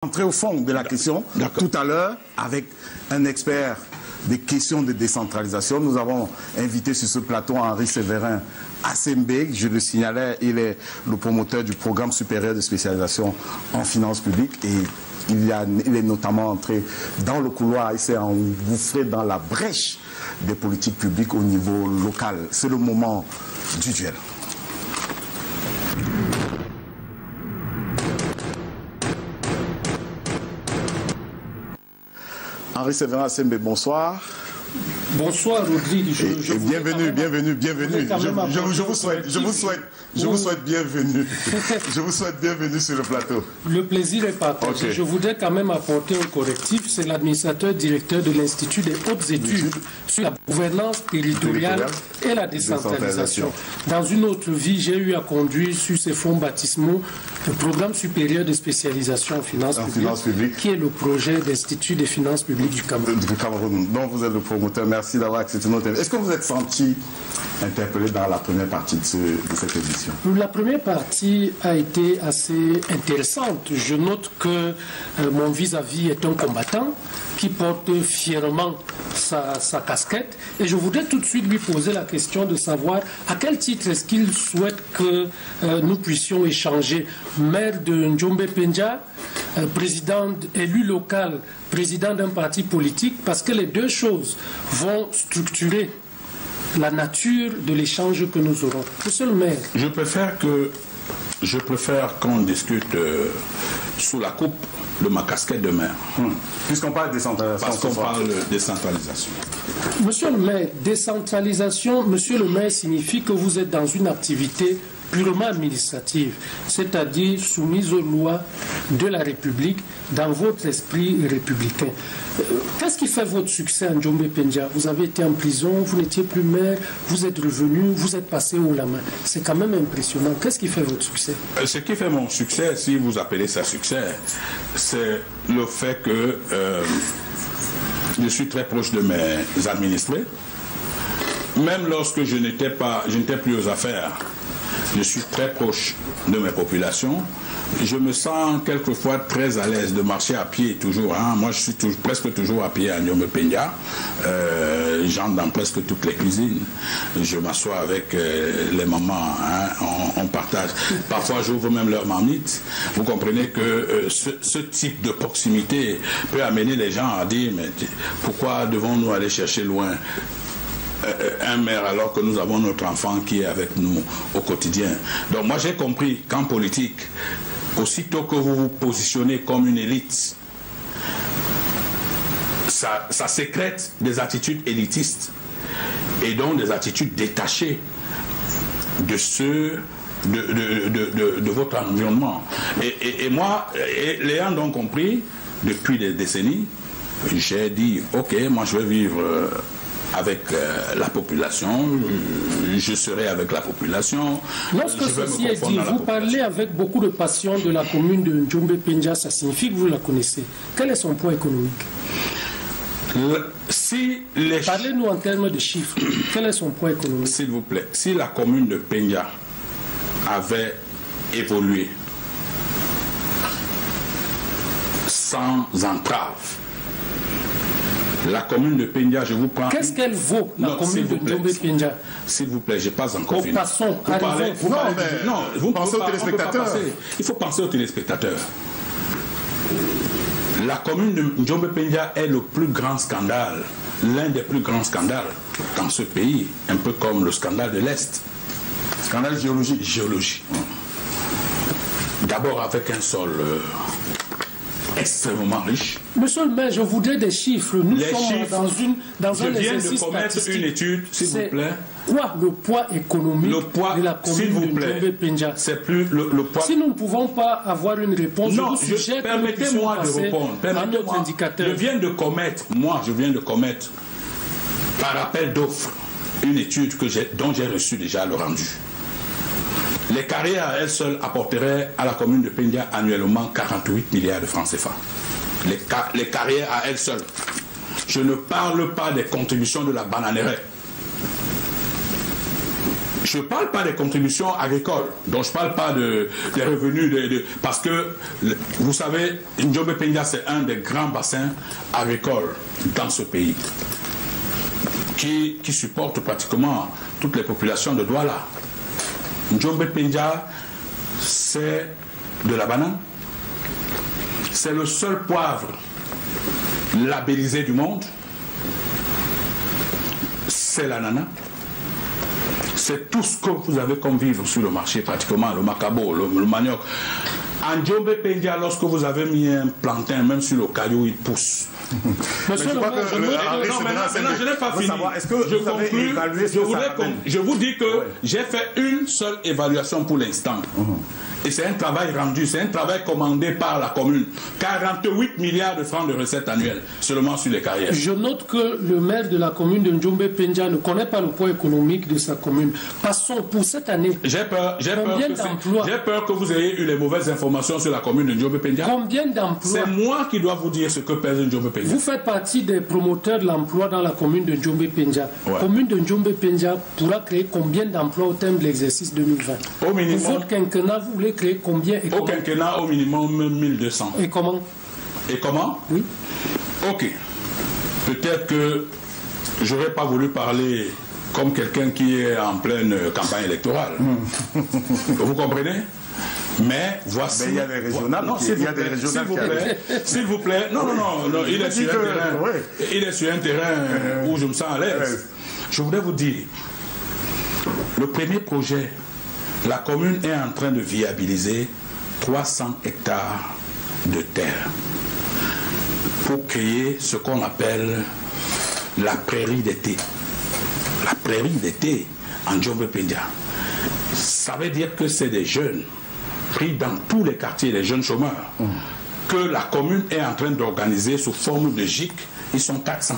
Entrer au fond de la question tout à l'heure avec un expert des questions de décentralisation. Nous avons invité sur ce plateau Henri Séverin Assembe. Je le signalais, il est le promoteur du programme supérieur de spécialisation en finances publiques et il est notamment entré dans le couloir, il s'est engouffré dans la brèche des politiques publiques au niveau local. C'est le moment du duel. Henri Séverin Assembe, bonsoir. Bonsoir Rodrigue. Bienvenue. Je vous souhaite bienvenue. Je vous souhaite bienvenue sur le plateau. Le plaisir est partagé. Okay. Je voudrais quand même apporter un correctif. C'est l'administrateur directeur de l'Institut des hautes études sur la gouvernance territoriale et la décentralisation. Dans une autre vie, j'ai eu à conduire sur ces fonds baptismaux le programme supérieur de spécialisation en finances publiques, qui est le projet d'Institut des finances publiques du Cameroun. dont vous êtes le promoteur. Merci d'avoir accepté notre invitation. Est-ce que vous êtes senti interpellé dans la première partie de cette édition? La première partie a été assez intéressante. Je note que mon vis-à-vis est un combattant qui porte fièrement sa casquette. Et je voudrais tout de suite lui poser la question de savoir à quel titre est-ce qu'il souhaite que nous puissions échanger. Maire de Njombe Penja, président élu local, président d'un parti politique, parce que les deux choses vont structurer la nature de l'échange que nous aurons. Monsieur le maire. Je préfère qu'on discute sous la coupe de ma casquette de maire. Puisqu'on parle de décentralisation. Parce qu'on parle de décentralisation. Monsieur le maire, décentralisation, monsieur le maire, signifie que vous êtes dans une activité purement administrative, c'est-à-dire soumise aux lois de la République dans votre esprit républicain. Qu'est-ce qui fait votre succès en Njombe Penja? Vous avez été en prison, vous n'étiez plus maire, vous êtes revenu, vous êtes passé haut la main. C'est quand même impressionnant. Qu'est-ce qui fait votre succès? Ce qui fait mon succès, si vous appelez ça succès, c'est le fait que je suis très proche de mes administrés. Même lorsque je n'étais plus aux affaires, je suis très proche de mes populations. Je me sens quelquefois très à l'aise de marcher à pied toujours. Moi, je suis presque toujours à pied à Njombe Penja. J'entre dans presque toutes les cuisines. Je m'assois avec les mamans. On partage. Parfois, j'ouvre même leur marmite. Vous comprenez que ce type de proximité peut amener les gens à dire mais pourquoi devons-nous aller chercher loin un maire alors que nous avons notre enfant qui est avec nous au quotidien. Donc moi j'ai compris qu'en politique, aussitôt que vous vous positionnez comme une élite, ça sécrète des attitudes élitistes et donc des attitudes détachées de votre environnement. Et moi, l'ayant donc compris depuis des décennies, j'ai dit ok, moi je vais vivre avec la population, je serai avec la population. Lorsque ceci est dit, vous parlez avec beaucoup de passion de la commune de Njombe Penja, ça signifie que vous la connaissez. Quel est son poids économique? Parlez-nous en termes de chiffres. Quel est son poids économique? S'il vous plaît, si la commune de Penja avait évolué sans entrave, la commune de Penja, je vous prends... Qu'est-ce qu'elle vaut, la commune de Njombe Penja? S'il vous plaît, je n'ai pas encore fini. Passons, vous pensez aux téléspectateurs. Il faut penser aux téléspectateurs. La commune de Njombe Penja est le plus grand scandale, l'un des plus grands scandales dans ce pays, un peu comme le scandale de l'Est. Scandale géologique. Géologique. D'abord avec un sol extrêmement riche. Monsieur le maire, je voudrais des chiffres. Nous sommes dans un exercice statistique. Je viens de commettre une étude, s'il vous plaît. Quoi le poids économique de la commune de Njombe Penja? C'est plus le poids. Si nous ne pouvons pas avoir une réponse, permettez-moi de répondre. Je viens de commettre, par appel d'offres, une étude dont j'ai reçu déjà le rendu. Les carrières à elles seules apporteraient à la commune de Penja annuellement 48 milliards de francs CFA. Les carrières à elles seules. Je ne parle pas des contributions de la bananeraie. je ne parle pas des contributions agricoles, donc je ne parle pas des revenus, parce que, vous savez, Njombe-Pendia, c'est un des grands bassins agricoles dans ce pays, qui supporte pratiquement toutes les populations de Douala. Njombe-Pendia, c'est de la banane, c'est le seul poivre labellisé du monde, c'est l'ananas, c'est tout ce que vous avez comme vivre sur le marché pratiquement, le macabo, le manioc. En Njombe-Pendia, lorsque vous avez mis un plantain, même sur le caillou, il pousse. Monsieur le maire, je n'ai pas fini. Je conclue. Je vous dis que j'ai fait une seule évaluation pour l'instant. Et c'est un travail rendu, c'est un travail commandé par la commune. 48 milliards de francs de recettes annuelles, seulement sur les carrières. Je note que le maire de la commune de Njombe-Pendia ne connaît pas le poids économique de sa commune. Passons pour cette année. J'ai peur que vous ayez eu les mauvaises informations sur la commune de Njombe-Pendia. Combien d'emplois? C'est moi qui dois vous dire ce que pèse Njombe-Pendia. Vous faites partie des promoteurs de l'emploi dans la commune de Njombe-Pendia. La commune de Njombe-Pendia pourra créer combien d'emplois au terme de l'exercice 2020? Au minimum. Pour votre quinquennat, vous voulez créer combien et au quinquennat, au minimum 1200. Et comment? Et comment? Oui. Ok. Peut-être que j'aurais pas voulu parler comme quelqu'un qui est en pleine campagne électorale. Vous comprenez? Mais voici. Mais il y a des régionales. Non, s'il vous plaît. Non, il est sur un terrain. Il est sur un terrain où je me sens à l'aise. Je voudrais vous dire, le premier projet, la commune est en train de viabiliser 300 hectares de terre pour créer ce qu'on appelle la prairie d'été. La prairie d'été en Njombe-Pendia. Ça veut dire que c'est des jeunes pris dans tous les quartiers, les jeunes chômeurs, que la commune est en train d'organiser sous forme de GIC. Ils sont 400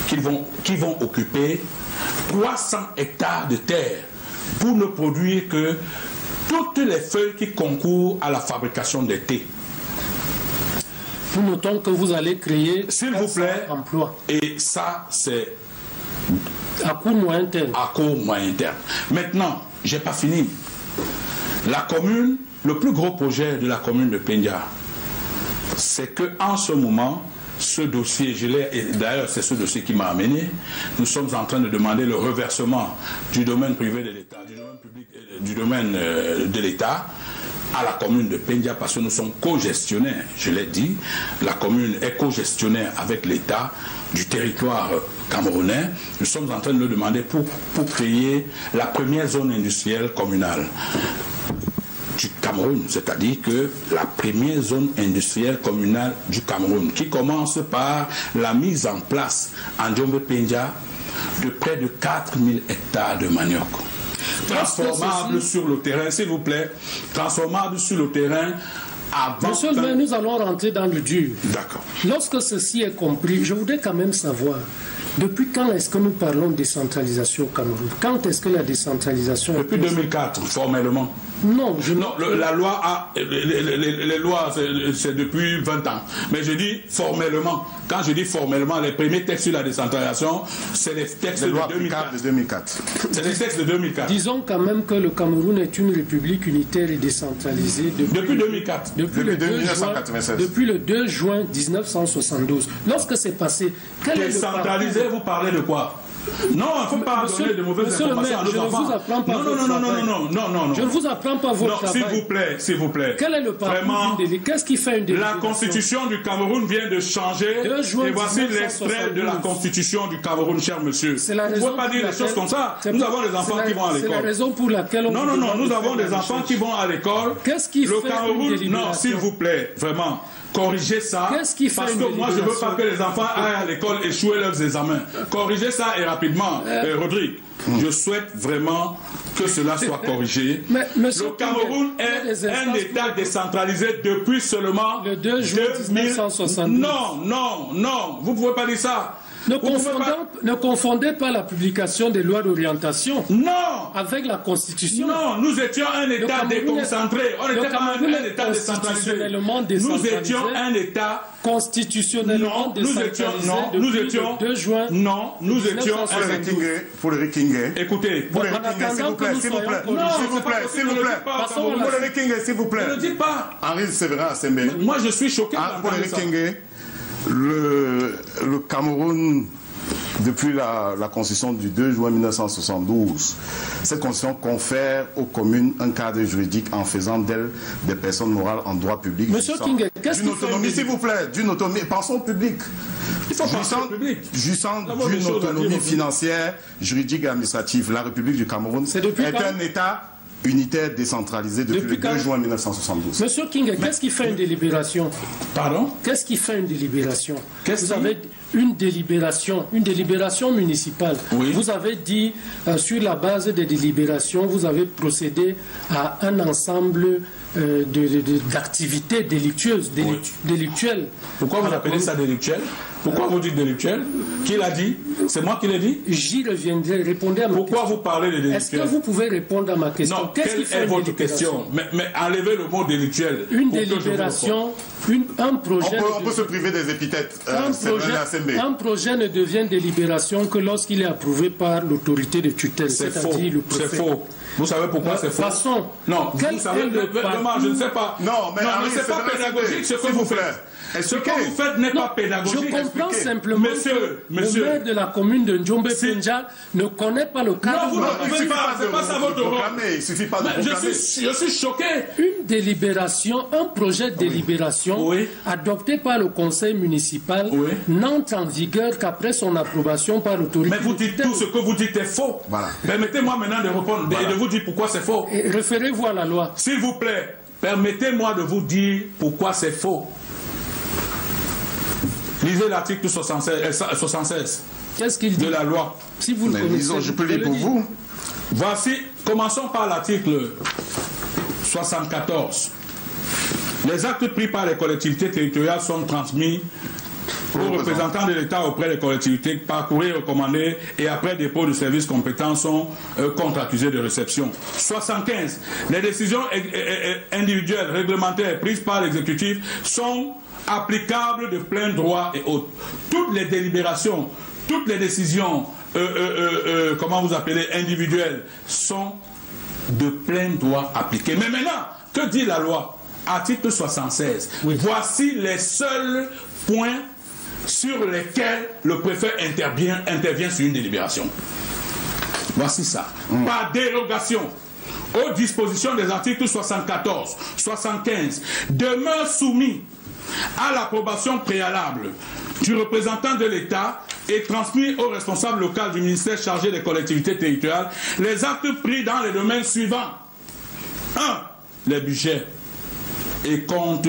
qui vont occuper 300 hectares de terre pour ne produire que toutes les feuilles qui concourent à la fabrication des thés. Nous notons que vous allez créer, s'il vous plaît, emplois. Et ça, c'est à court moyen terme. À court moyen terme. Maintenant, j'ai pas fini. La commune, le plus gros projet de la commune de Pendia, c'est qu'en ce moment, ce dossier, et d'ailleurs c'est ce dossier qui m'a amené, nous sommes en train de demander le reversement du domaine privé de l'État, du domaine public, du domaine de l'État à la commune de Pendia, parce que nous sommes co-gestionnaires, je l'ai dit, la commune est co-gestionnaire avec l'État du territoire camerounais. Nous sommes en train de le demander pour créer la première zone industrielle communale du Cameroun, c'est-à-dire que la première zone industrielle communale du Cameroun, qui commence par la mise en place en Njombe-Pendia de près de 4000 hectares de manioc. Transformable sur le terrain, s'il vous plaît, transformable sur le terrain avant... Monsieur le maire, nous allons rentrer dans le dur. D'accord. Lorsque ceci est compris, je voudrais quand même savoir, depuis quand est-ce que nous parlons de décentralisation au Cameroun? Quand est-ce que la décentralisation... Depuis 2004, formellement. Non, la loi a... Les lois, c'est depuis 20 ans. Mais je dis formellement. Quand je dis formellement, les premiers textes sur la décentralisation, c'est les textes de 2004. C'est les textes de 2004. Disons quand même que le Cameroun est une république unitaire et décentralisée depuis 2004. Depuis le 2 juin 1972. Lorsque c'est passé... Décentralisé, vous parlez de quoi? Non, il ne faut pas donner de mauvaises informations à nos enfants. Non. Je ne vous apprends pas votre travail. S'il vous plaît. Quel est le parcours d'une délégation? Qu'est-ce qui fait une délégation? La constitution du Cameroun vient de changer. Et voici l'extrait de la constitution du Cameroun, cher monsieur. Vous ne pouvez pas dire des choses comme ça. Nous avons des enfants qui vont à l'école. C'est la raison pour laquelle on... Non, nous avons des enfants qui vont à l'école. Qu'est-ce qui fait une délibération? Non, s'il vous plaît, vraiment. Corrigez ça, parce que moi je ne veux pas que les enfants aillent à l'école échouer leurs examens. Corrigez ça et rapidement, Rodrigue. Je souhaite vraiment que cela soit corrigé. Le Cameroun est un État décentralisé depuis seulement le 2 juin 1972. Non, vous ne pouvez pas dire ça. Ne confondez pas la publication des lois d'orientation avec la Constitution. Non, nous étions un État déconcentré. On n'était pas un État décentralisé. Nous étions un État constitutionnellement décentralisé depuis le 2 juin. Non, nous étions pour le King. Écoutez, pour le s'il vous plaît, s'il vous plaît. S'il vous plaît. Ne le dites pas. Henri Sévérin Assembé. Moi, je suis choqué. Pour le King, le Cameroun, depuis la constitution du 2 juin 1972, cette constitution confère aux communes un cadre juridique en faisant d'elles des personnes morales en droit public. Monsieur King, qu'est-ce d'une autonomie, s'il vous plaît, d'une autonomie, pensons au public. Jouissant d'une autonomie financière, juridique et administrative, la République du Cameroun est un État unitaire décentralisé depuis le 2 juin 1972. Monsieur King, qu'est-ce qui fait une délibération? Pardon? Qu'est-ce qui fait une délibération? Vous avez une délibération municipale. Oui. Vous avez dit, sur la base des délibérations, vous avez procédé à un ensemble d'activités délictueuses, délictuelles. Pourquoi vous appelez ça délictuel? Pourquoi vous dites délictuel? Qui l'a dit? C'est moi qui l'ai dit? J'y reviendrai. Répondez à ma question. Pourquoi vous parlez de délictuel? Est-ce que vous pouvez répondre à ma question? Non, quelle est votre question? Mais enlevez le mot délictuel. Une délibération, un projet... On peut se priver des épithètes. Un projet ne devient délibération que lorsqu'il est approuvé par l'autorité de tutelle, c'est-à-dire le préfet. C'est faux. Vous savez pourquoi c'est faux? Façon. Non, vous savez, je ne sais pas. Non, mais c'est pas pédagogique ce que vous faites. Ce que vous faites n'est pas pédagogique. Je comprends simplement que le maire de la commune de Njombe-Penja ne connaît pas le cadre. Non, vous ne pouvez pas. C'est pas ça votre rôle. Il suffit pas de proclamer. Je suis choqué. Une délibération, un projet de délibération adopté par le conseil municipal n'entre en vigueur qu'après son approbation par l'autorité. Mais vous dites tout ce que vous dites est faux. Voilà. Permettez-moi maintenant de répondre et de vous dire pourquoi c'est faux. Référez-vous à la loi. S'il vous plaît, permettez-moi de vous dire pourquoi c'est faux. Lisez l'article 76 Qu'est-ce qu'il dit de la loi. Si vous le connaissez, je peux lire pour vous. Voici, commençons par l'article 74. Les actes pris par les collectivités territoriales sont transmis aux représentants de l'État auprès des collectivités par courrier recommandé et après dépôt de services compétents sont contre-accusés de réception. 75. Les décisions individuelles réglementaires prises par l'exécutif sont applicables de plein droit et autres. Toutes les délibérations, toutes les décisions, comment vous appelez, individuelles, sont de plein droit appliquées. Mais maintenant, que dit la loi? Article 76. Voici les seuls points sur lesquels le préfet intervient sur une délibération. Voici ça. Par dérogation aux dispositions des articles 74, 75, demeure soumis à l'approbation préalable du représentant de l'État et transmis au responsable local du ministère chargé des collectivités territoriales les actes pris dans les domaines suivants. 1. Les budgets et comptes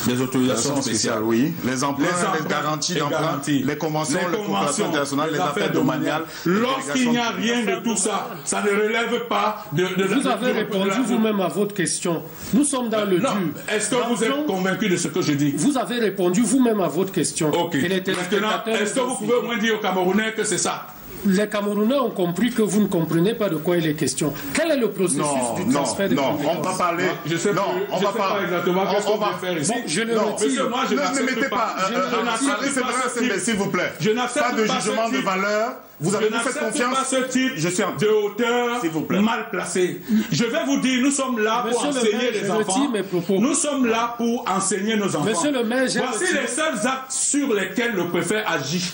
des autorisations spéciales. Oui. Les emprunts, les garanties d'emprunt, les conventions, les coopérations internationales, les affaires domaniales. Lorsqu'il n'y a rien de tout ça, ça ne relève pas de vous avez répondu vous-même à votre question. Nous sommes dans le dur. Est-ce que vous êtes convaincu de ce que je dis? Vous avez répondu vous-même à votre question. Ok. Maintenant, est-ce que vous pouvez au moins dire aux Camerounais que c'est ça? Les Camerounais ont compris que vous ne comprenez pas de quoi il est question. Quel est le processus du transfert de compétences? On va parler. Je sais pas exactement ce qu'on va faire ici. Bon, je le retire. Monsieur, moi, je n'accepte pas. S'il vous plaît. Je n'accepte pas de jugement de valeur. Vous avez fait confiance. Pas ce type de hauteur mal placé. Je vais vous dire, nous sommes là pour enseigner les enfants. Nous sommes là pour enseigner nos enfants. Monsieur le maire, voici les seuls actes sur lesquels le préfet agit.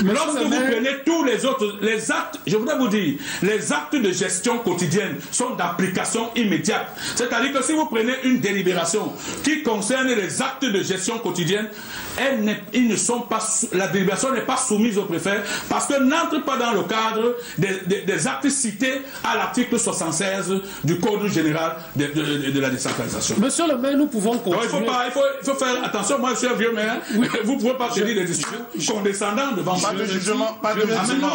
Lorsque vous prenez tous les autres, les actes, je voudrais vous dire, les actes de gestion quotidienne sont d'application immédiate. C'est-à-dire que si vous prenez une délibération qui concerne les actes de gestion quotidienne, la délibération n'est pas soumise au préfet parce qu'elle n'entre pas dans le cadre des actes cités à l'article 76 du Code général de la décentralisation. Monsieur le maire, nous pouvons continuer. Il faut faire attention, moi je suis un vieux maire, vous ne pouvez pas tenir des discours condescendants devant pas de jugement,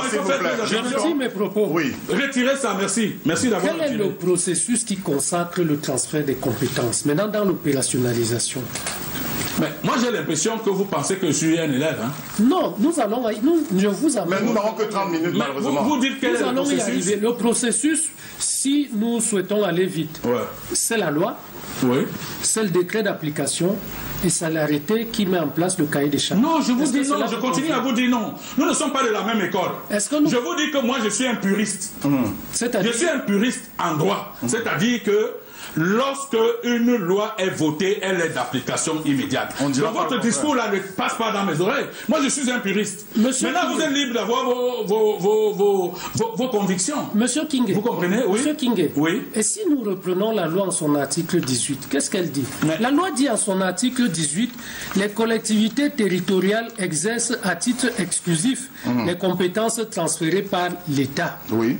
s'il vous plaît. Je retire mes propos. Oui. Retirez ça, merci. Merci d'avoir retiré. Quel est le processus qui consacre le transfert des compétences? Maintenant, dans l'opérationnalisation, Mais moi j'ai l'impression que vous pensez que je suis un élève. Hein? Non, je vous amène. Mais nous n'avons que 30 minutes, malheureusement. Vous dites quel est le processus? Y arriver. Le processus, si nous souhaitons aller vite, c'est la loi, c'est le décret d'application et c'est l'arrêté qui met en place le cahier des charges. Non, je vous dis non, je continue à vous dire non. Nous ne sommes pas de la même école. Je vous dis que moi je suis un puriste. Je suis un puriste en droit. C'est-à-dire que lorsque une loi est votée, elle est d'application immédiate. Donc votre discours là ne passe pas dans mes oreilles. Moi je suis un puriste. Maintenant vous êtes libre d'avoir vos convictions. Monsieur Kingé. Vous comprenez? Oui. Monsieur Kingé. Oui. Et si nous reprenons la loi en son article 18, qu'est-ce qu'elle dit? La loi dit en son article 18, les collectivités territoriales exercent à titre exclusif les compétences transférées par l'État. Oui.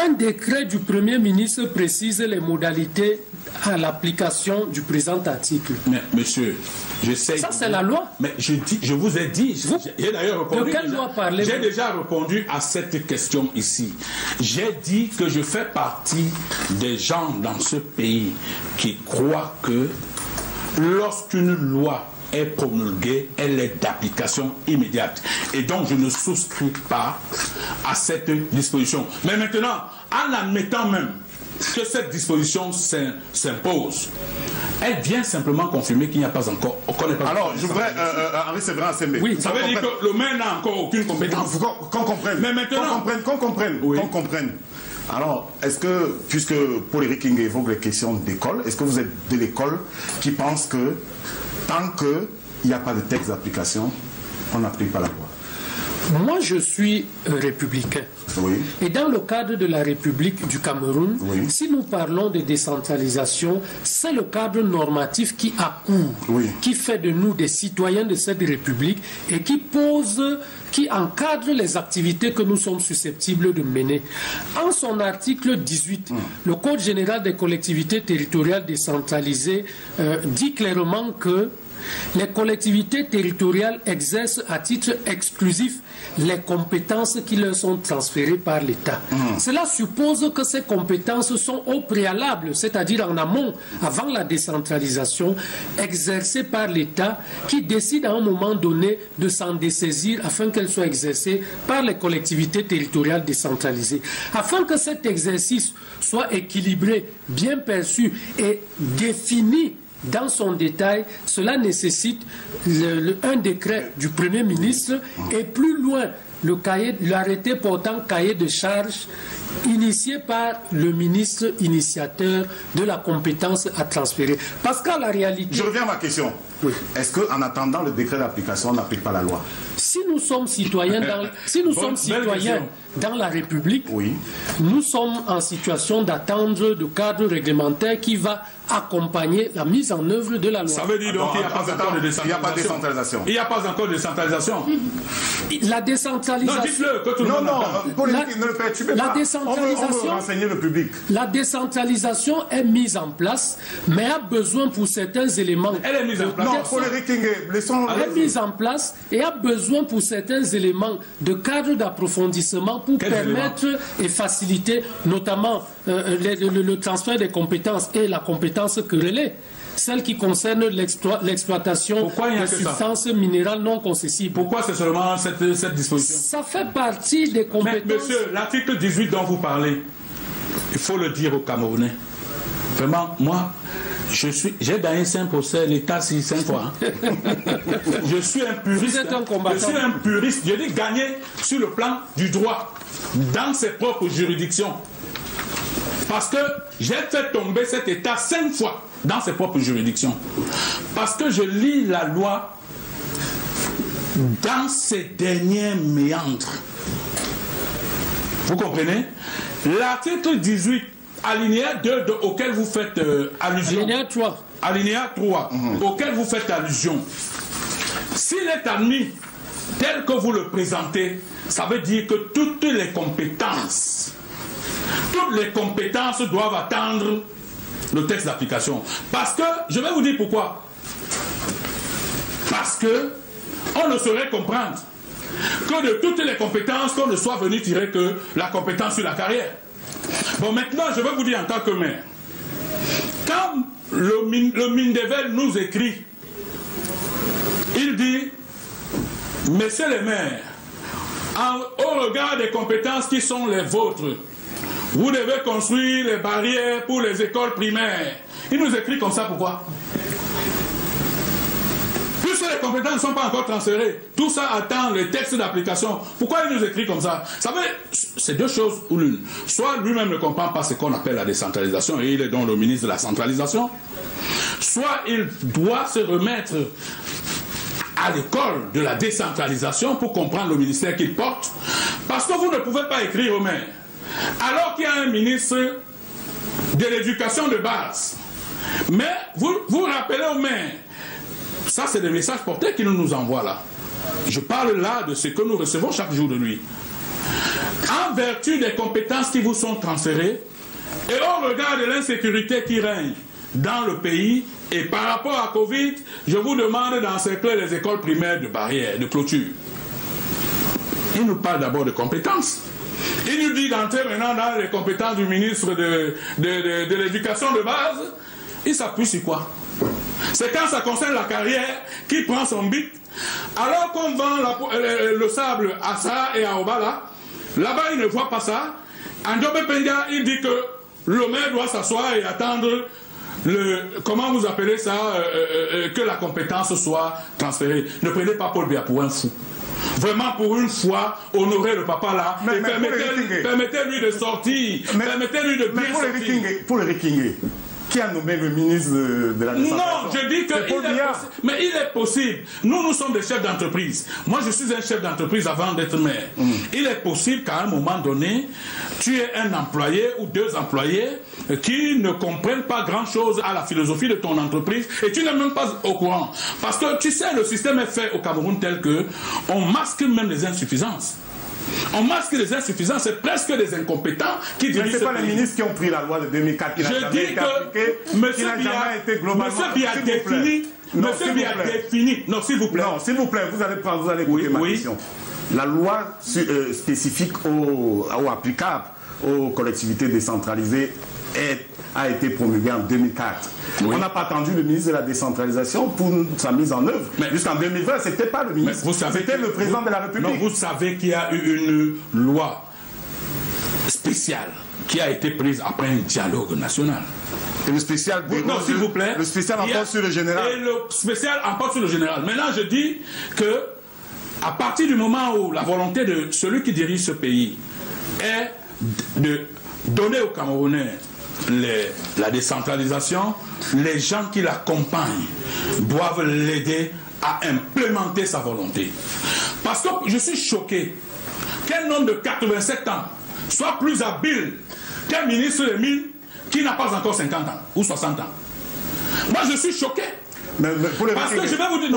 Un décret du Premier ministre précise les modalités à l'application du présent article. Mais monsieur, j'essaie... Ça, c'est la loi. Mais je vous ai dit... J'ai d'ailleurs répondu... De quelle loi parlez-vous? J'ai déjà répondu à cette question ici. J'ai dit que je fais partie des gens dans ce pays qui croient que lorsqu'une loi est promulguée, elle est d'application immédiate. Et donc, je ne souscris pas à cette disposition. Mais maintenant, en admettant même que cette disposition s'impose, elle vient simplement confirmer qu'il n'y a pas encore... Alors, je voudrais... Henri Séverin Assembé. Oui, ça veut dire que le maire n'a encore aucune compétence. Qu'on comprenne. Mais maintenant... Qu'on comprenne. Alors, est-ce que, puisque Paul-Éric Kingé évoque les questions d'école, est-ce que vous êtes de l'école qui pense que tant qu'il n'y a pas de texte d'application, on n'applique pas la loi? Moi, je suis républicain. Oui. Et dans le cadre de la République du Cameroun, si nous parlons de décentralisation, c'est le cadre normatif qui accourt, qui fait de nous des citoyens de cette République et qui encadre les activités que nous sommes susceptibles de mener. En son article 18, le Code général des collectivités territoriales décentralisées dit clairement que les collectivités territoriales exercent à titre exclusif les compétences qui leur sont transférées par l'État. Cela suppose que ces compétences sont au préalable, c'est-à-dire en amont, avant la décentralisation, exercées par l'État qui décide à un moment donné de s'en dessaisir afin qu'elles soient exercées par les collectivités territoriales décentralisées. Afin que cet exercice soit équilibré, bien perçu et défini dans son détail, cela nécessite un décret du Premier ministre et plus loin l'arrêté portant cahier de charges initié par le ministre initiateur de la compétence à transférer. Parce qu'à la réalité... Je reviens à ma question. Est-ce qu'en attendant le décret d'application, on n'applique pas la loi? Si nous sommes citoyens dans la République, nous sommes en situation d'attendre le cadre réglementaire qui va accompagner la mise en œuvre de la loi. Ça veut dire donc qu'il n'y a pas encore de décentralisation. Il n'y a pas encore de décentralisation. La décentralisation... Non, dites-le, que tout le monde la décentralisation, renseigner le public. La décentralisation est mise en place, mais a besoin pour certains éléments... Elle est mise en place. Elle est mise en place et a besoin pour certains éléments de cadre d'approfondissement pour permettre et faciliter notamment le transfert des compétences et la compétence querellée, celle qui concerne l'exploitation des substances minérales non concessibles. Pourquoi c'est seulement cette disposition? Ça fait partie des compétences... Mais monsieur, l'article 18 dont vous parlez, il faut le dire aux Camerounais. Vraiment, moi, j'ai gagné 5 procès, l'État 5 fois. Je suis un puriste. Vous êtes un combattant. Je suis un puriste. Je dis gagner sur le plan du droit, dans ses propres juridictions. Parce que j'ai fait tomber cet État 5 fois dans ses propres juridictions. Parce que je lis la loi dans ses derniers méandres. Vous comprenez? L'article 18, alinéa 2 auquel vous faites allusion. Alinéa 3. Alinéa 3, auquel vous faites allusion. S'il est admis tel que vous le présentez, ça veut dire que toutes les compétences doivent attendre le texte d'application. Parce que, je vais vous dire pourquoi. Parce que on ne saurait comprendre que de toutes les compétences, qu'on ne soit venu tirer que la compétence sur la carrière. Bon, maintenant, je vais vous dire en tant que maire, quand le Mindevel nous écrit il dit, messieurs les maires, au regard des compétences qui sont les vôtres, vous devez construire les barrières pour les écoles primaires. Il nous écrit comme ça, pourquoi? Puisque les compétences ne sont pas encore transférées, tout ça attend les textes d'application. Pourquoi il nous écrit comme ça? Vous savez, c'est deux choses ou l'une. Soit lui-même ne comprend pas ce qu'on appelle la décentralisation et il est donc le ministre de la centralisation, soit il doit se remettre à l'école de la décentralisation pour comprendre le ministère qu'il porte, parce que vous ne pouvez pas écrire aux maires. Alors qu'il y a un ministre de l'éducation de base, mais vous rappelez aux maires, ça c'est des messages portés qu'il nous envoie là. Je parle là de ce que nous recevons chaque jour de lui. En vertu des compétences qui vous sont transférées, et au regard de l'insécurité qui règne dans le pays, et par rapport à Covid, je vous demande d'encercler les écoles primaires de barrières, de clôture. Il nous parle d'abord de compétences. Il nous dit d'entrer maintenant dans les compétences du ministre de l'éducation de base. Il s'appuie sur quoi? C'est quand ça concerne la carrière qui prend son bit. Alors qu'on vend le sable à ça et à Obala, là-bas il ne voit pas ça. Andobé Penga, il dit que le maire doit s'asseoir et attendre comment vous appelez ça, que la compétence soit transférée. Ne prenez pas Paul Biya pour un fou. Vraiment, pour une fois, honorez le papa là, et permettez-lui de sortir, permettez-lui de bien sortir. Pour le Rikingue, qui a nommé le ministre de la décentralisation? Non, je dis que mais il est possible. Nous sommes des chefs d'entreprise. Moi, je suis un chef d'entreprise avant d'être maire. Il est possible qu'à un moment donné, tu aies un employé ou deux employés qui ne comprennent pas grand-chose à la philosophie de ton entreprise et tu n'es même pas au courant. Parce que tu sais, le système est fait au Cameroun tel que on masque même les insuffisances. On masque les insuffisances, c'est presque des incompétents qui dirigent. Mais ce n'est pas les ministres qui ont pris la loi de 2004 qui n'a jamais été appliquée, qui n'a jamais été globalement. Monsieur Biya défini. Monsieur Biya défini. Non, s'il vous plaît. Non, s'il vous plaît, vous allez écouter ma question. La loi spécifique ou applicable aux collectivités décentralisées a été promulguée en 2004. Oui. On n'a pas attendu le ministre de la décentralisation pour sa mise en œuvre. Jusqu'en 2020, ce n'était pas le ministre, c'était le président de la République. Non, vous savez qu'il y a eu une loi spéciale qui a été prise après un dialogue national. Et le spécial, non, s'il vous plaît. Le spécial emporte sur le général. Et le spécial emporte sur le général. Maintenant, je dis que à partir du moment où la volonté de celui qui dirige ce pays est de donner aux Camerounais la décentralisation, les gens qui l'accompagnent doivent l'aider à implémenter sa volonté. Parce que je suis choqué qu'un homme de 87 ans soit plus habile qu'un ministre des Mines qui n'a pas encore 50 ans ou 60 ans. Moi, je suis choqué. Mais pour les parce que je vais vous dire,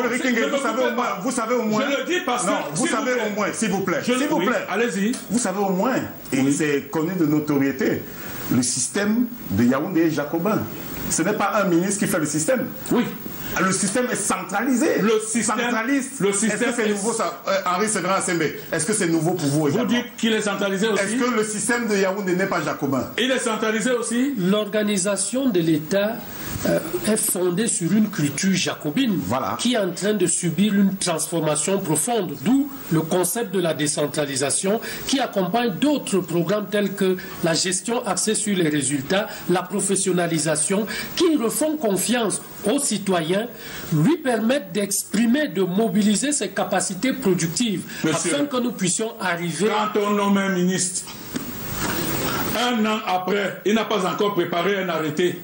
vous savez au moins. Je le dis parce que. Non, vous savez au moins, s'il vous plaît. S'il vous plaît. Allez-y. Vous savez au moins, et c'est connu de notoriété, le système de Yaoundé est jacobin. Ce n'est pas un ministre qui fait le système. Oui. Le système est centralisé. Le système centraliste. Le système. Est-ce que c'est nouveau, ça, Henri Séverin Assembé? Est-ce que c'est nouveau pour vous également? Vous dites qu'il est centralisé aussi? Est-ce que le système de Yaoundé n'est pas jacobin? Il est centralisé aussi? L'organisation de l'État est fondée sur une culture jacobine qui est en train de subir une transformation profonde, d'où le concept de la décentralisation qui accompagne d'autres programmes tels que la gestion axée sur les résultats, la professionnalisation, qui refont confiance aux citoyens, lui permettent d'exprimer, de mobiliser ses capacités productives. Monsieur, afin que nous puissions arriver... Quand on nomme un ministre, un an après, il n'a pas encore préparé un arrêté.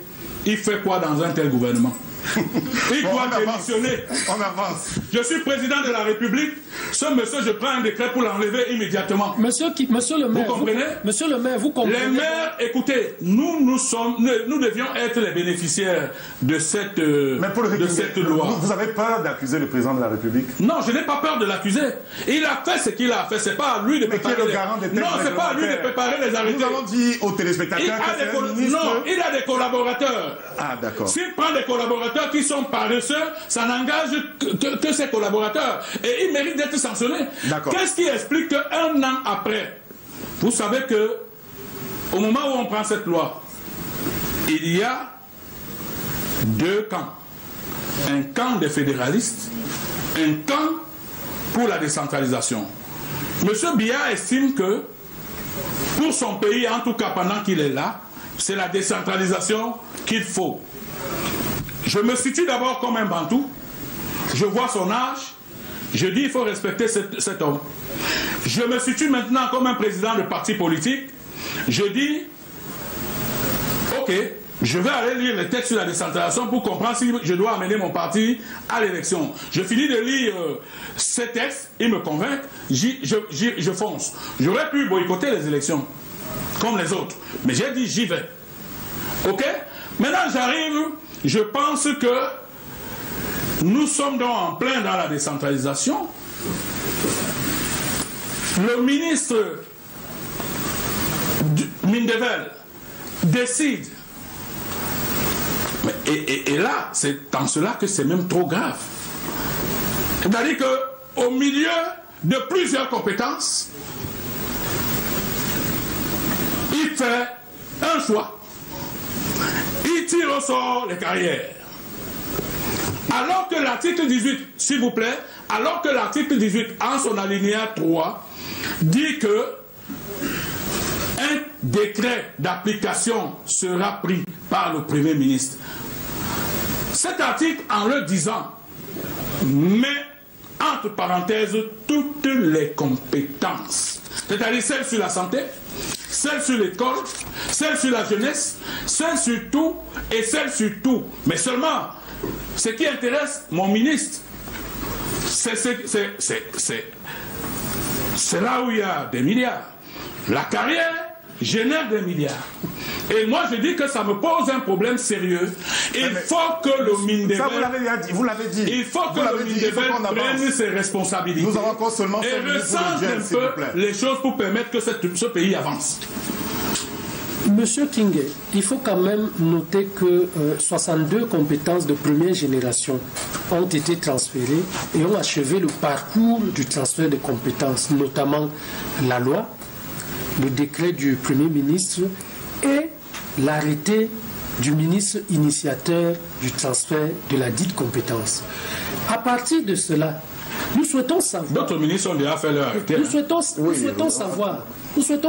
Il fait quoi dans un tel gouvernement? Il doit démissionner. On avance. Je suis président de la République. Ce monsieur, je prends un décret pour l'enlever immédiatement. Monsieur le maire, vous comprenez? Monsieur le maire, vous comprenez? Les maires, écoutez, nous devions être les bénéficiaires de cette loi. Vous avez peur d'accuser le président de la République? Non, je n'ai pas peur de l'accuser. Il a fait ce qu'il a fait. C'est pas à lui de préparer. Non, c'est pas à lui de préparer les arrêtés. Nous avons dit aux téléspectateurs que c'est un ministre. Non, il a des collaborateurs. Ah, d'accord. S'il prend des collaborateurs qui sont paresseux, ça n'engage que ses collaborateurs. Et il mérite d'être sanctionné. Qu'est-ce qui explique qu'un an après, vous savez que au moment où on prend cette loi, il y a deux camps. Un camp des fédéralistes un camp pour la décentralisation. M. Biya estime que pour son pays, en tout cas pendant qu'il est là, c'est la décentralisation qu'il faut. Je me situe d'abord comme un Bantou, je vois son âge, je dis il faut respecter cet homme. Je me situe maintenant comme un président de parti politique, je dis ok, je vais aller lire les textes sur la décentralisation pour comprendre si je dois amener mon parti à l'élection. Je finis de lire ces textes, ils me convainquent, je fonce. J'aurais pu boycotter les élections, comme les autres, mais j'ai dit j'y vais. Ok? Maintenant j'arrive, je pense que nous sommes donc en plein dans la décentralisation. Le ministre Mindevel décide. Et là, c'est en cela que c'est même trop grave. C'est-à-dire qu'au milieu de plusieurs compétences, il fait un choix. Il tire au sort les carrières. Alors que l'article 18, s'il vous plaît, alors que l'article 18, en son alinéa 3, dit que un décret d'application sera pris par le Premier ministre. Cet article, en le disant, met entre parenthèses toutes les compétences, c'est-à-dire celles sur la santé, celles sur l'école, celles sur la jeunesse, celles sur tout et celles sur tout. Mais seulement, ce qui intéresse mon ministre, c'est là où il y a des milliards. La carrière génère des milliards. Et moi, je dis que ça me pose un problème sérieux. Il faut que le Mindevel... Ça, vous l'avez dit. Il faut que le Mindevel prenne ses responsabilités. Nous avons encore seulement 5 minutes pour le gel, s'il vous plaît. Les choses pour permettre que ce pays avance. Monsieur King, il faut quand même noter que 62 compétences de première génération ont été transférées et ont achevé le parcours du transfert de compétences, notamment la loi, le décret du Premier ministre et l'arrêté du ministre initiateur du transfert de la dite compétence. À partir de cela, nous souhaitons savoir... D'autres ministres ont déjà fait leur arrêté. Nous souhaitons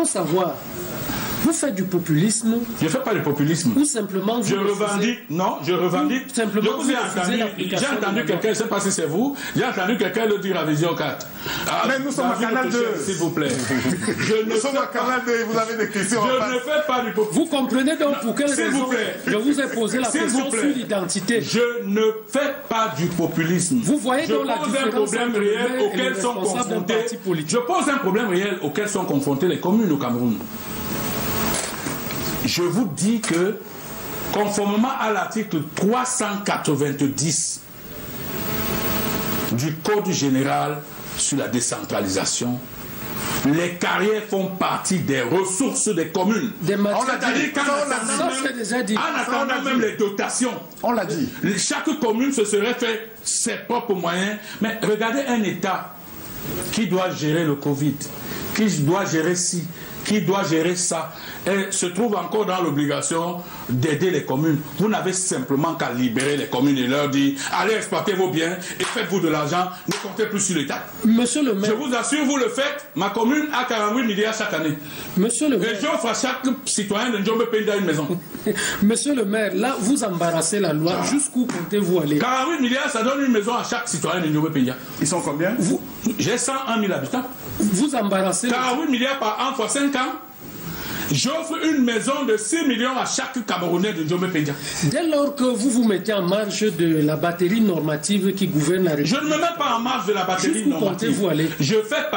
savoir... Vous faites du populisme. Je ne fais pas du populisme. Ou simplement vous... Je revendique. Non, je revendique. Simplement je vous ai entendu. J'ai entendu quelqu'un, je ne sais pas si c'est vous, j'ai entendu quelqu'un le dire à Vision 4. Mais nous sommes à Canal 2. S'il vous plaît. Nous sommes à Canal 2 et vous avez des questions. Je ne fais pas du populisme. Vous comprenez donc pour quelle raison vous plaît. Je vous ai posé la question sur l'identité. Je ne fais pas du populisme. Vous voyez donc la différence entre le réel auquel sont confrontés. Je pose un problème réel auquel sont confrontés les communes au Cameroun. Je vous dis que, conformément à l'article 390 du Code général sur la décentralisation, les carrières font partie des ressources des communes. C'est-à-dire qu'en attendant même les dotations, on l'a dit. Chaque commune se serait fait ses propres moyens. Mais regardez un État qui doit gérer le Covid, qui doit gérer ci, qui doit gérer ça, et se trouve encore dans l'obligation d'aider les communes. Vous n'avez simplement qu'à libérer les communes et leur dire allez exploiter vos biens et faites-vous de l'argent, ne comptez plus sur l'État. Monsieur le maire, je vous assure, vous le faites, ma commune a 48 milliards chaque année. Monsieur le maire, et j'offre à chaque citoyen de Ndjombe Pendia une maison. Monsieur le maire, là vous embarrassez la loi, jusqu'où comptez-vous aller? 48 milliards, ça donne une maison à chaque citoyen de Ndjombe Pendia. Ils sont combien? J'ai 101 000 habitants. Vous embarrassez... 48 milliards par an fois 5 ans. J'offre une maison de 6 millions à chaque Camerounais de Ndjombe Pendia. Dès lors que vous vous mettez en marge de la batterie normative qui gouverne la République... Je ne me mets pas en marge de la batterie normative. Comptez-vous aller? Je fais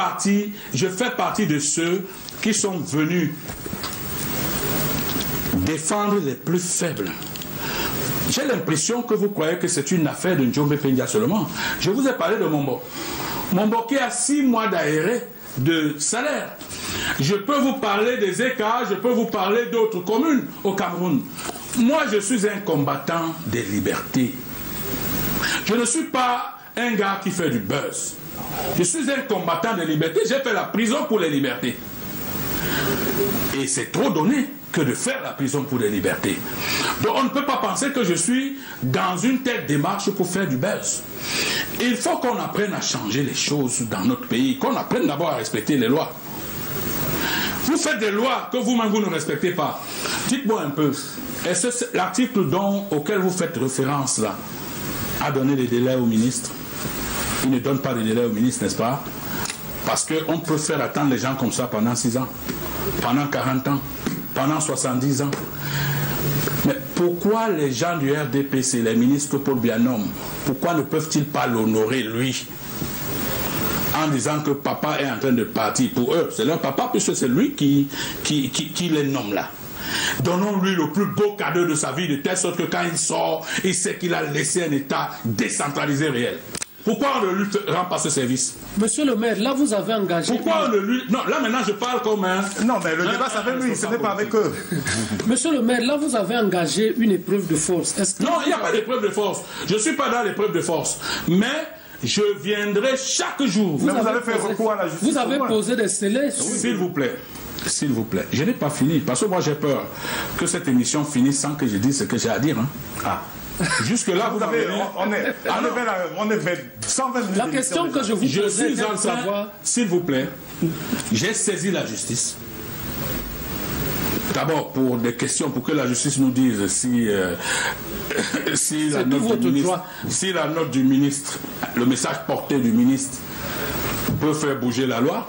partie de ceux qui sont venus défendre les plus faibles. J'ai l'impression que vous croyez que c'est une affaire de Ndjombe Pendia seulement. Je vous ai parlé de Mombo. Mombo qui a 6 mois d'aéré de salaire. Je peux vous parler des écarts, je peux vous parler d'autres communes au Cameroun. Moi, je suis un combattant des libertés. Je ne suis pas un gars qui fait du buzz. Je suis un combattant des libertés. J'ai fait la prison pour les libertés. Et c'est trop donné. que de faire la prison pour les libertés. Donc on ne peut pas penser que je suis dans une telle démarche pour faire du buzz. Il faut qu'on apprenne à changer les choses dans notre pays, qu'on apprenne d'abord à respecter les lois. Vous faites des lois que vous-même vous ne respectez pas. Dites-moi un peu, est-ce que l'article auquel vous faites référence là a donné des délais au ministre? Il ne donne pas de délai au ministre, n'est-ce pas? Parce qu'on peut faire attendre les gens comme ça pendant 6 ans, pendant 40 ans, pendant 70 ans. Mais pourquoi les gens du RDPC, les ministres Paul Bianom, pourquoi ne peuvent-ils pas l'honorer, lui, en disant que papa est en train de partir? Pour eux, c'est leur papa, puisque c'est lui qui les nomme là. Donnons-lui le plus beau cadeau de sa vie, de telle sorte que quand il sort, il sait qu'il a laissé un État décentralisé réel. Pourquoi on ne lui rend pas ce service? Monsieur le maire, là vous avez engagé... Pourquoi on ne lui... Non, là maintenant je parle comme un... Non, mais le débat c'est avec lui, ce n'est pas avec eux. Monsieur le maire, là vous avez engagé une épreuve de force. Non, il n'y a pas d'épreuve de force. Je ne suis pas dans l'épreuve de force. Mais je viendrai chaque jour. Mais vous avez fait recours à la justice. Vous avez posé des scellés. S'il vous plaît. S'il vous plaît. Je n'ai pas fini. Parce que moi j'ai peur que cette émission finisse sans que je dise ce que j'ai à dire. Hein. Ah. Jusque-là, vous avez... On est vers 120 minutes. La question que je vous pose, suis en train, savoir... S'il vous plaît, j'ai saisi la justice. D'abord, pour des questions, pour que la justice nous dise si la note du ministre, le message porté du ministre peut faire bouger la loi.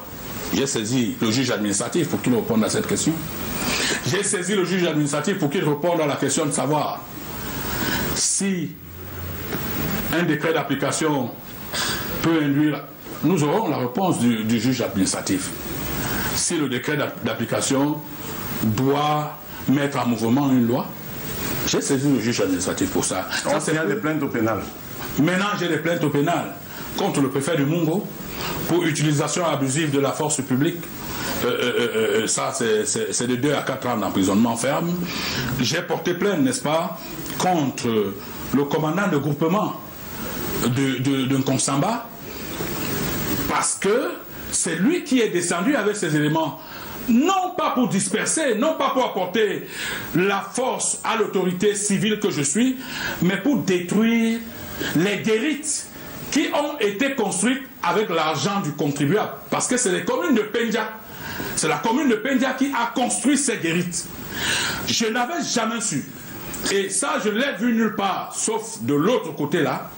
J'ai saisi le juge administratif pour qu'il réponde à cette question. J'ai saisi le juge administratif pour qu'il réponde à la question de savoir si un décret d'application peut induire... Nous aurons la réponse du juge administratif. Si le décret d'application doit mettre en mouvement une loi, j'ai saisi le juge administratif pour ça. Il y a des plaintes au pénal. Maintenant, j'ai des plaintes au pénal contre le préfet du Mungo pour utilisation abusive de la force publique. Ça, c'est de 2 à 4 ans d'emprisonnement ferme. J'ai porté plainte, n'est-ce pas, contre le commandant de groupement de Nkonsamba, parce que c'est lui qui est descendu avec ces éléments, non pas pour disperser, non pas pour apporter la force à l'autorité civile que je suis, mais pour détruire les guérites qui ont été construites avec l'argent du contribuable. Parce que c'est les communes de Pendia. C'est la commune de Pendia qui a construit ces guérites. Je n'avais jamais su. Et ça, je l'ai vu nulle part, sauf de l'autre côté là.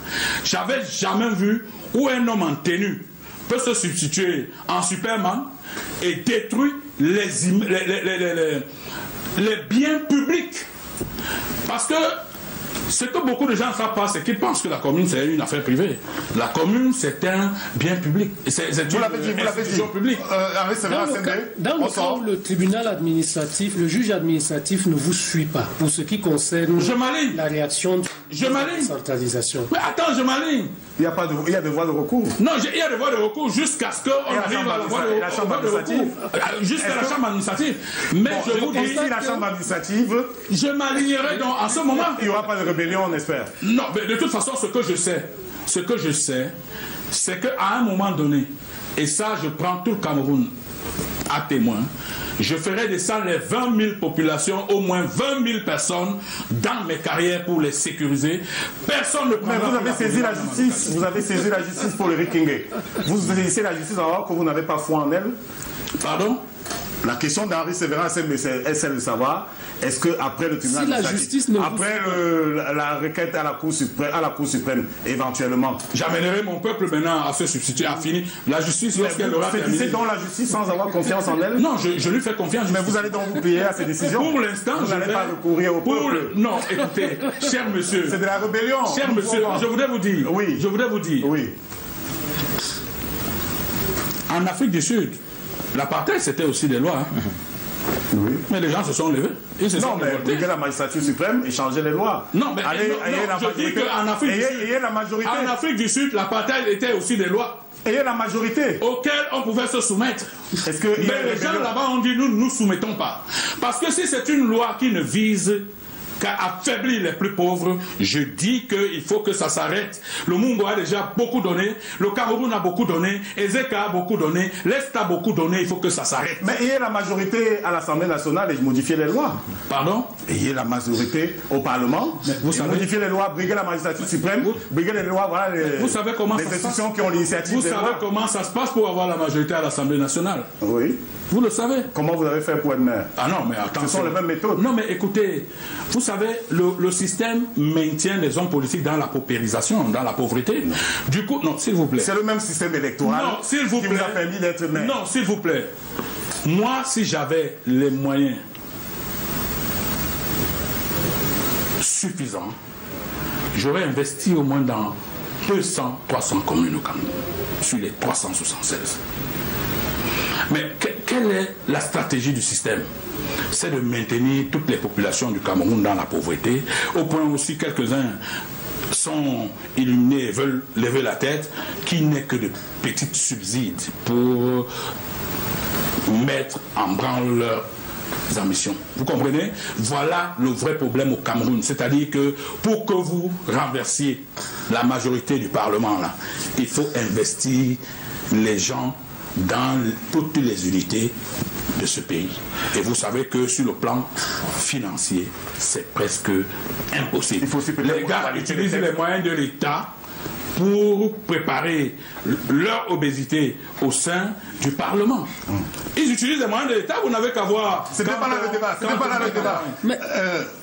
J'avais jamais vu où un homme en tenue peut se substituer en Superman et détruire les biens publics. Parce que ce que beaucoup de gens ne savent pas, c'est qu'ils pensent que la commune, c'est une affaire privée. La commune, c'est un bien public. C'est une institution publique. Dans le cas où le tribunal administratif, le juge administratif ne vous suit pas, pour ce qui concerne la réaction de la décentralisation. Mais attends, je m'aligne. Il y a des voies de recours. Non, il y a des voies de recours jusqu'à ce qu'on arrive à la voie de recours. Jusqu'à la chambre administrative. Mais je vous dis... Si la chambre administrative... Je m'alignerai donc en ce moment. Il n'y aura pas de rébellion, on espère. Non, mais de toute façon, ce que je sais, c'est qu'à un moment donné, et ça, je prends tout le Cameroun à témoin, je ferai descendre les 20 000 populations, au moins 20 000 personnes dans mes carrières pour les sécuriser. Personne ne prendra... Mais vous avez saisi la justice, vous avez saisi la justice pour le Rikingé. Vous saisissez la justice alors que vous n'avez pas foi en elle. Pardon? La question d'Henri Sévérin, c'est celle de savoir, est-ce qu'après le tribunal administratif, après la requête à la Cour suprême, éventuellement... J'amènerai mon peuple maintenant à se substituer, à finir. La justice, lorsqu'elle aura terminé... C'est dans la justice sans avoir confiance en elle? Non, je lui fais confiance. Mais vous allez donc vous payer à ces décisions? Pour l'instant, vous n'allez pas recourir au peuple? Non, écoutez, cher monsieur... C'est de la rébellion. Cher monsieur, je voudrais vous dire... Oui. Je voudrais vous dire... Oui. En Afrique du Sud, l'apartheid, c'était aussi des lois. Hein. Oui. Mais les gens se sont levés. Ils se sont mais la magistrature suprême et changer les lois. Non, mais je dis qu'en Afrique du Sud, l'apartheid était aussi des lois. Ayez la majorité. Auxquelles on pouvait se soumettre. Mais les gens là-bas ont dit, nous ne nous soumettons pas. Parce que si c'est une loi qui ne vise qu'à affaiblir les plus pauvres. Je dis qu'il faut que ça s'arrête. Le Mungo a déjà beaucoup donné, le Cameroun a beaucoup donné, Ezeka a beaucoup donné, l'Est a beaucoup donné, il faut que ça s'arrête. Mais il y a la majorité à l'Assemblée nationale et modifier les lois. Pardon? Et il y a la majorité au Parlement, vous savez, modifier les lois, briguer la magistrature suprême, briguer les lois, voilà vous savez comment les ça se institutions passe? qui ont l'initiative. Vous savez comment ça se passe pour avoir la majorité à l'Assemblée nationale? Oui. Vous le savez. Comment vous avez fait pour être maire? Ah non, mais attends. Ce sont les mêmes méthodes. Non, mais écoutez, vous savez, le système maintient les hommes politiques dans la paupérisation, dans la pauvreté. Non. Du coup, non, s'il vous plaît. C'est le même système électoral qui vous a permis d'être maire. Non, s'il vous plaît. Moi, si j'avais les moyens suffisants, j'aurais investi au moins dans 200, 300 communes au Cameroun, sur les 376. Mais quelle est la stratégie du système? C'est de maintenir toutes les populations du Cameroun dans la pauvreté, au point aussi quelques-uns sont illuminés et veulent lever la tête, qui n'est que de petits subsides pour mettre en branle leurs ambitions. Vous comprenez? Voilà le vrai problème au Cameroun. C'est-à-dire que pour que vous renversiez la majorité du Parlement, là, il faut investir les gens dans toutes les unités de ce pays. Et vous savez que sur le plan financier, c'est presque impossible. Les gars utilisent les moyens de l'État pour préparer leur obésité au sein du Parlement. Ils utilisent les moyens de l'État, vous n'avez qu'à voir... C'était pas là le débat, c'était pas là le débat. Mais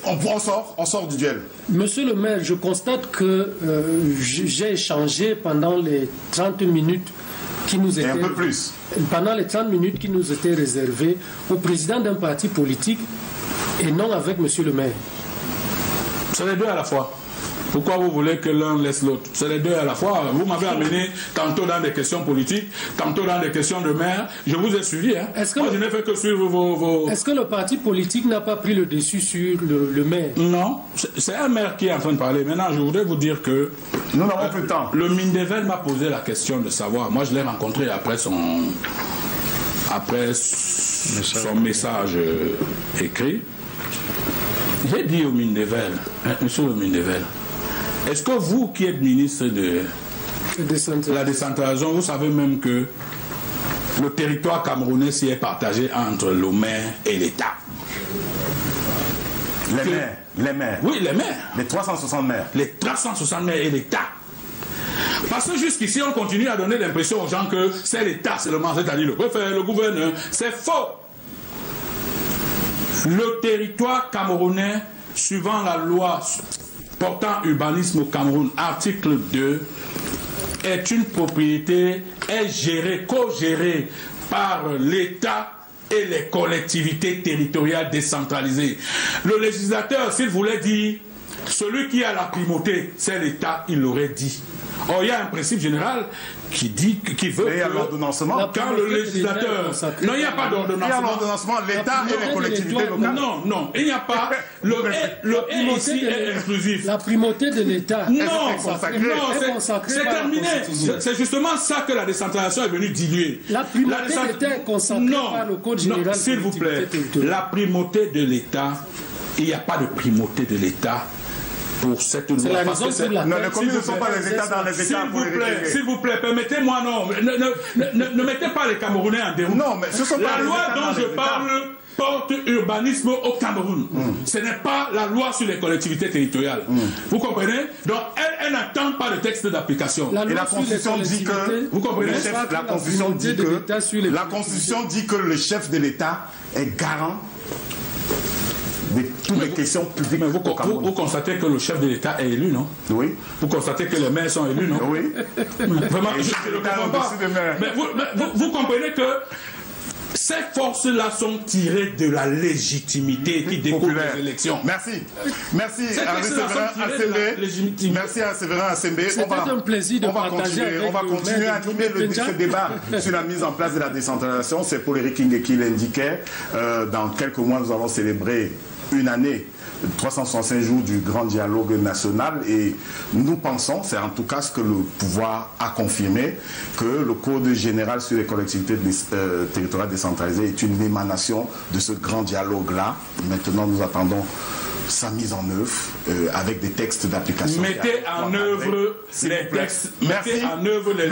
on sort du duel. Monsieur le maire, je constate que j'ai échangé pendant les 30 minutes qui nous étaient... Et un peu plus. Pendant les 30 minutes qui nous étaient réservées au président d'un parti politique et non avec monsieur le maire. C'est les deux à la fois. Pourquoi vous voulez que l'un laisse l'autre? C'est les deux à la fois. Vous m'avez amené tantôt dans des questions politiques, tantôt dans des questions de maire. Je vous ai suivi. Hein. Moi, je n'ai fait que suivre vos... Est-ce que le parti politique n'a pas pris le dessus sur le maire? Non. C'est un maire qui est en train de parler. Maintenant, je voudrais vous dire que... Nous n'avons plus de temps. Le Mindevel m'a posé la question de savoir. Moi, je l'ai rencontré après son message écrit. J'ai dit au Mindevel, monsieur le Mindevel, est-ce que vous qui êtes ministre de la décentralisation, vous savez même que le territoire camerounais s'y est partagé entre le maire et l'État? Les maires. Oui, les maires. Les 360 maires. Les 360 maires et l'État. Parce que jusqu'ici, on continue à donner l'impression aux gens que c'est l'État seulement, c'est-à-dire le préfet, le gouverneur. C'est faux. Le territoire camerounais, suivant la loi portant urbanisme au Cameroun, article 2, est une propriété, est gérée, co-gérée par l'État et les collectivités territoriales décentralisées. Le législateur, s'il voulait dire, celui qui a la primauté, c'est l'État, il l'aurait dit. Or, il y a un principe général qui dit, qui veut il y a l'ordonnancement. Quand le législateur... Non, il n'y a pas d'ordonnancement. Il y a l'ordonnancement, l'État et les collectivités locales. Non, non, il n'y a pas... Le et ici est inclusif. La primauté de l'État. Non, c'est terminé. C'est justement ça que la décentralisation est venue diluer. La primauté de l'État est consacrée par le Code général. Non, s'il vous plaît, la primauté de l'État, il n'y a pas de primauté de l'État pour cette loi. C'est la raison pour laquelle... Non, les communes ne sont pas les États dans les États. S'il vous plaît, permettez-moi, non. Ne mettez pas les Camerounais en déroute. Non, mais ce sont pas la loi dont je parle porte urbanisme au Cameroun. Ce n'est pas la loi sur les collectivités territoriales. Vous comprenez? Donc, elle n'attend pas le texte d'application. Et la Constitution dit que... Vous comprenez? La Constitution dit que le chef de l'État est garant de toutes les questions publiques. Mais vous constatez que le chef de l'État est élu, non? Oui. Vous constatez que les maires sont élus, non? Oui. Vraiment, je ne comprends pas. Mais vous comprenez que ces forces-là sont tirées de la légitimité qui découle des élections. Merci. Merci à Séverin Assembé. Merci à Séverin Assembé. C'était un plaisir de partager avec on va continuer à animer ce débat sur la mise en place de la décentralisation. C'est Paul Eric King qui l'indiquait. Dans quelques mois, nous allons célébrer une année, 365 jours du grand dialogue national, et nous pensons, c'est en tout cas ce que le pouvoir a confirmé, que le Code général sur les collectivités territoriales décentralisées est une émanation de ce grand dialogue-là. Maintenant, nous attendons sa mise en œuvre avec des textes d'application. Mettez en œuvre les textes. Mettez en œuvre les